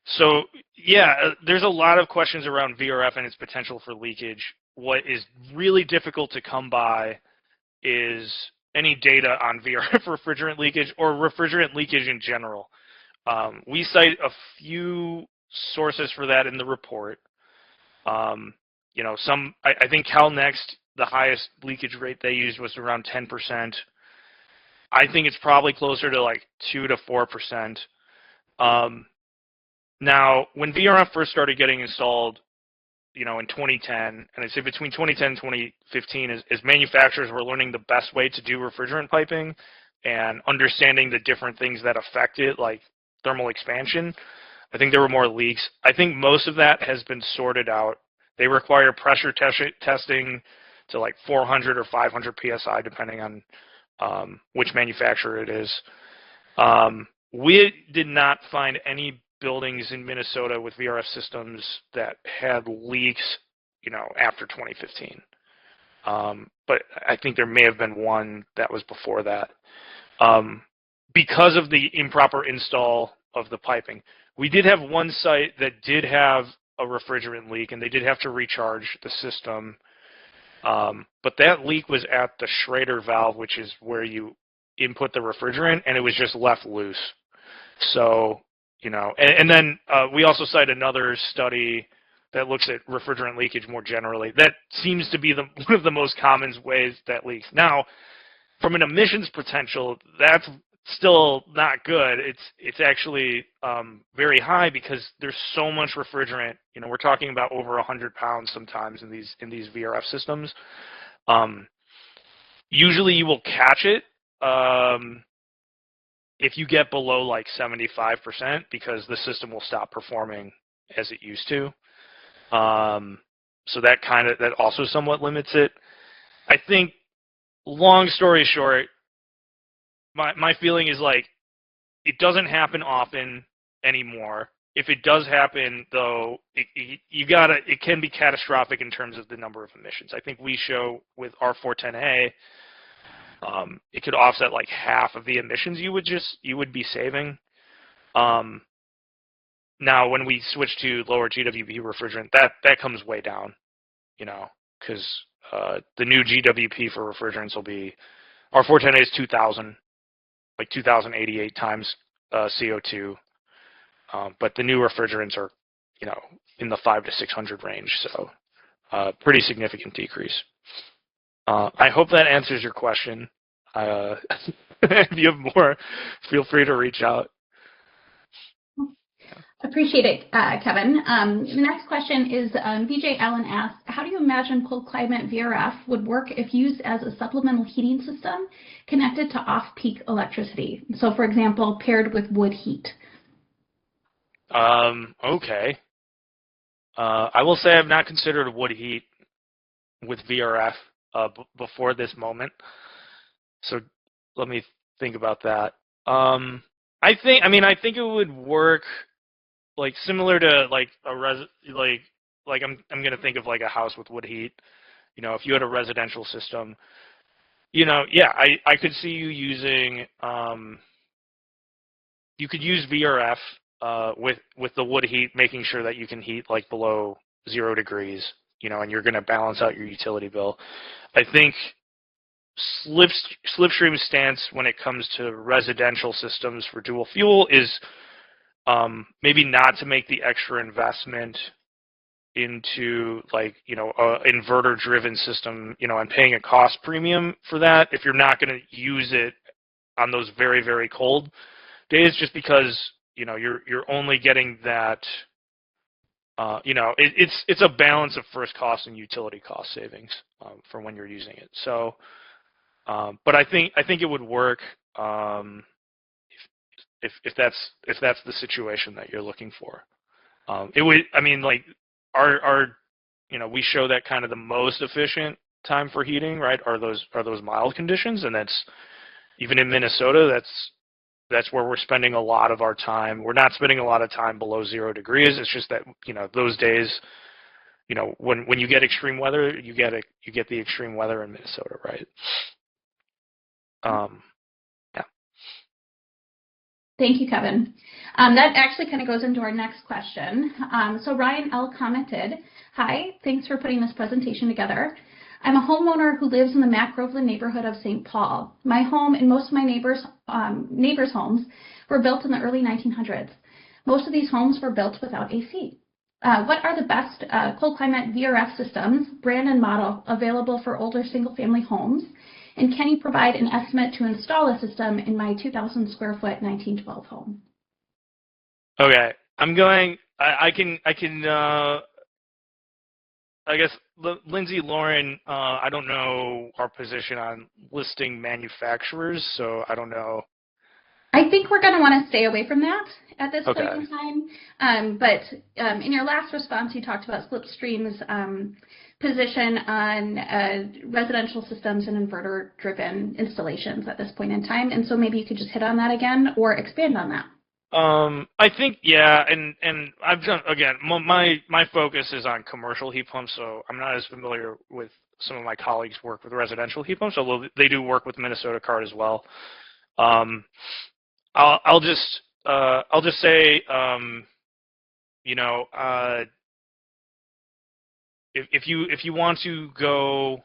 So yeah, there's a lot of questions around VRF and its potential for leakage. What is really difficult to come by is any data on VRF refrigerant leakage or refrigerant leakage in general. We cite a few sources for that in the report. You know, I think CalNext, the highest leakage rate they used was around 10%. I think it's probably closer to like 2 to 4%. Now, when VRF first started getting installed, you know, in 2010, and I'd say between 2010 and 2015, as manufacturers were learning the best way to do refrigerant piping and understanding the different things that affect it, like thermal expansion, I think there were more leaks. I think most of that has been sorted out. They require pressure testing to like 400 or 500 PSI, depending on which manufacturer it is. We did not find any buildings in Minnesota with VRF systems that had leaks, you know, after 2015. But I think there may have been one that was before that. Because of the improper install of the piping. We did have one site that did have a refrigerant leak, and they did have to recharge the system. But that leak was at the Schrader valve, which is where you input the refrigerant, and it was just left loose. So, you know, and then we also cite another study that looks at refrigerant leakage more generally. That seems to be one of the most common ways that leaks. Now, from an emissions potential, that's still not good. It's actually very high because there's so much refrigerant. You know, we're talking about over 100 pounds sometimes in these VRF systems. Usually, you will catch it if you get below like 75%, because the system will stop performing as it used to. So that also somewhat limits it. I think, long story short, my feeling is like it doesn't happen often anymore. If it does happen, though, it can be catastrophic in terms of the number of emissions. I think we show with R410A, it could offset like half of the emissions you would be saving. Now, when we switch to lower GWP refrigerant, that comes way down, because the new GWP for refrigerants will be R410A is 2,000, like 2,088 times CO2. But the new refrigerants are, in the 500 to 600 range, so pretty significant decrease. I hope that answers your question. If you have more, feel free to reach out. Appreciate it, Kevin. The next question is BJ Allen asks, how do you imagine cold climate VRF would work if used as a supplemental heating system connected to off-peak electricity? So, for example, paired with wood heat. Okay. I will say I've not considered wood heat with VRF before this moment. So let me think about that. I think it would work like similar to like I'm gonna think of like a house with wood heat. If you had a residential system, yeah, I could see you using you could use VRF with the wood heat, making sure that you can heat like below 0 degrees, and you're going to balance out your utility bill. I think Slipstream's stance when it comes to residential systems for dual fuel is maybe not to make the extra investment into like, a inverter-driven system, and paying a cost premium for that if you're not going to use it on those very, very cold days, just because you're only getting that. It's a balance of first cost and utility cost savings for when you're using it. So, but I think it would work if that's the situation that you're looking for. It would. I mean, like our we show that kind of the most efficient time for heating, right? Are those mild conditions, and that's even in Minnesota. That's where we're spending a lot of our time. We're not spending a lot of time below 0 degrees. It's just that, those days, when you get extreme weather, you get the extreme weather in Minnesota, right? Yeah. Thank you, Kevin. That actually kind of goes into our next question. So Ryan L. commented, hi, thanks for putting this presentation together. I'm a homeowner who lives in the Mac Groveland neighborhood of St. Paul. My home and most of my neighbors' homes were built in the early 1900s. Most of these homes were built without AC. What are the best cold climate VRF systems, brand and model, available for older single-family homes? And can you provide an estimate to install a system in my 2,000 square foot 1912 home? Okay, I guess, Lindsay, Lauren, I don't know our position on listing manufacturers, so I don't know. I think we're going to want to stay away from that at this Okay. point in time. But in your last response, you talked about Slipstream's position on residential systems and inverter-driven installations at this point in time. And so maybe you could just hit on that again or expand on that. I think, yeah, and I've done, again, my focus is on commercial heat pumps, so I'm not as familiar with some of my colleagues' work with residential heat pumps, although they do work with Minnesota CART as well. I'll just say, if you want to go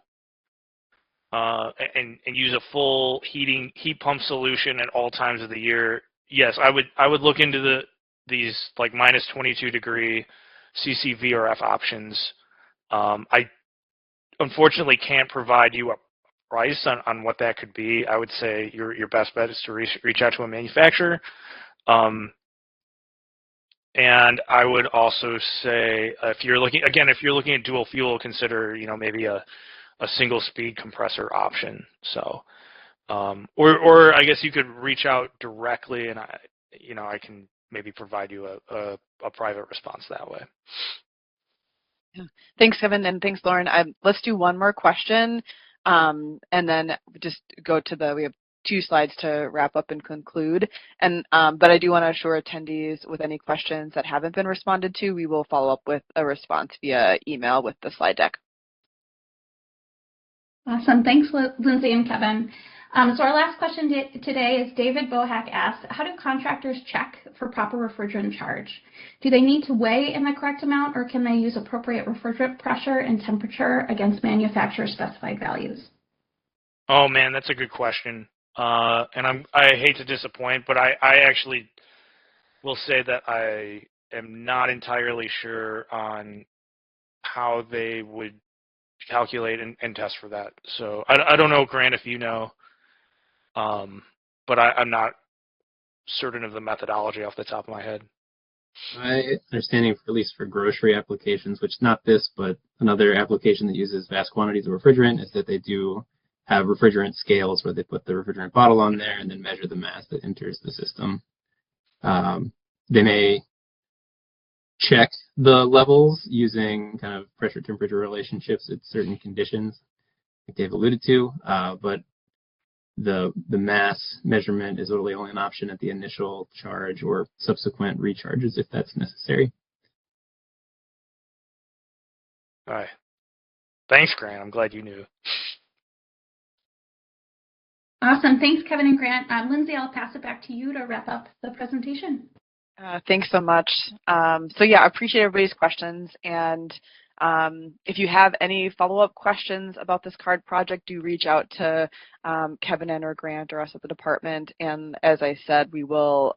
and use a full heat pump solution at all times of the year, yes, I would look into these like minus 22 degree CC VRF options. I unfortunately can't provide you a price on what that could be. I would say your best bet is to reach out to a manufacturer. And I would also say if you're looking at dual fuel, consider maybe a single speed compressor option. So. Or I guess you could reach out directly, and I can maybe provide you a private response that way. Yeah. Thanks, Kevin, and thanks, Lauren. Let's do one more question, and then just go to we have 2 slides to wrap up and conclude. And but I do want to assure attendees with any questions that haven't been responded to, we will follow up with a response via email with the slide deck. Awesome. Thanks, Lindsay and Kevin. So our last question today is David Bohack asked, how do contractors check for proper refrigerant charge? Do they need to weigh in the correct amount, or can they use appropriate refrigerant pressure and temperature against manufacturer specified values? Oh man, that's a good question. And I hate to disappoint, but I actually will say that I am not entirely sure on how they would calculate and test for that. So I don't know, Grant, if you know, but I'm not certain of the methodology off the top of my head. My understanding, at least for grocery applications, which is not this, but another application that uses vast quantities of refrigerant, is that they do have refrigerant scales where they put the refrigerant bottle on there and then measure the mass that enters the system. They may check the levels using kind of pressure-temperature relationships at certain conditions, like Dave alluded to, but the mass measurement is really only an option at the initial charge or subsequent recharges if that's necessary. All right. Thanks, Grant. I'm glad you knew. Awesome. Thanks, Kevin and Grant. Lindsay, I'll pass it back to you to wrap up the presentation. Thanks so much. So yeah, I appreciate everybody's questions. And if you have any follow-up questions about this card project, do reach out to Kevin and or Grant or us at the department. And as I said, we will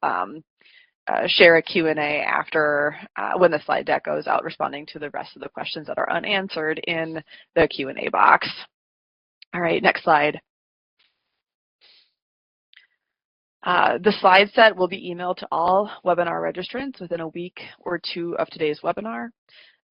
share a Q&A after when the slide deck goes out, responding to the rest of the questions that are unanswered in the Q&A box. All right, next slide. The slide set will be emailed to all webinar registrants within a week or 2 of today's webinar.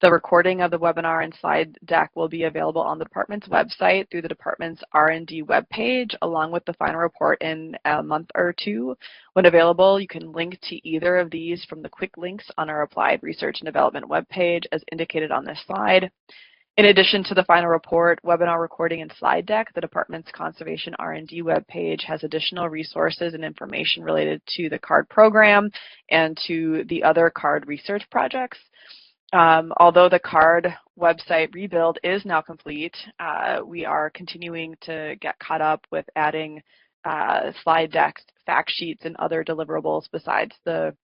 The recording of the webinar and slide deck will be available on the department's website through the department's R&D webpage, along with the final report in a month or 2. When available, you can link to either of these from the quick links on our Applied Research and Development webpage as indicated on this slide. In addition to the final report, webinar recording, and slide deck, the department's Conservation R&D webpage has additional resources and information related to the CARD program and to the other CARD research projects. Although the CARD website rebuild is now complete, we are continuing to get caught up with adding slide decks, fact sheets, and other deliverables besides the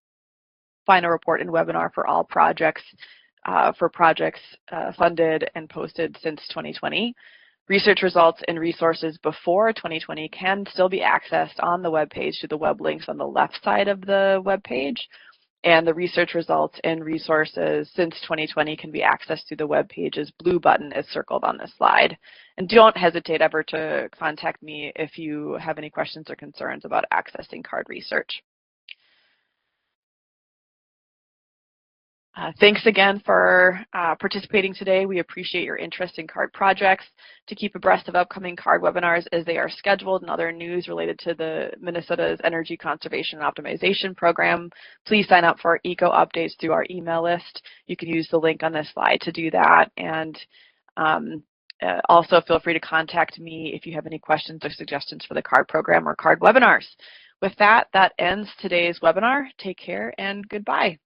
final report and webinar for all projects, funded and posted since 2020. Research results and resources before 2020 can still be accessed on the webpage through the web links on the left side of the webpage. And the research results and resources since 2020 can be accessed through the web page's blue button as circled on this slide. And don't hesitate ever to contact me if you have any questions or concerns about accessing CARD research. Thanks again for participating today. We appreciate your interest in CARD projects. To keep abreast of upcoming CARD webinars as they are scheduled and other news related to the Minnesota's Energy Conservation and Optimization Program, please sign up for our eco updates through our email list. You can use the link on this slide to do that. And also feel free to contact me if you have any questions or suggestions for the CARD program or CARD webinars. With that, that ends today's webinar. Take care and goodbye.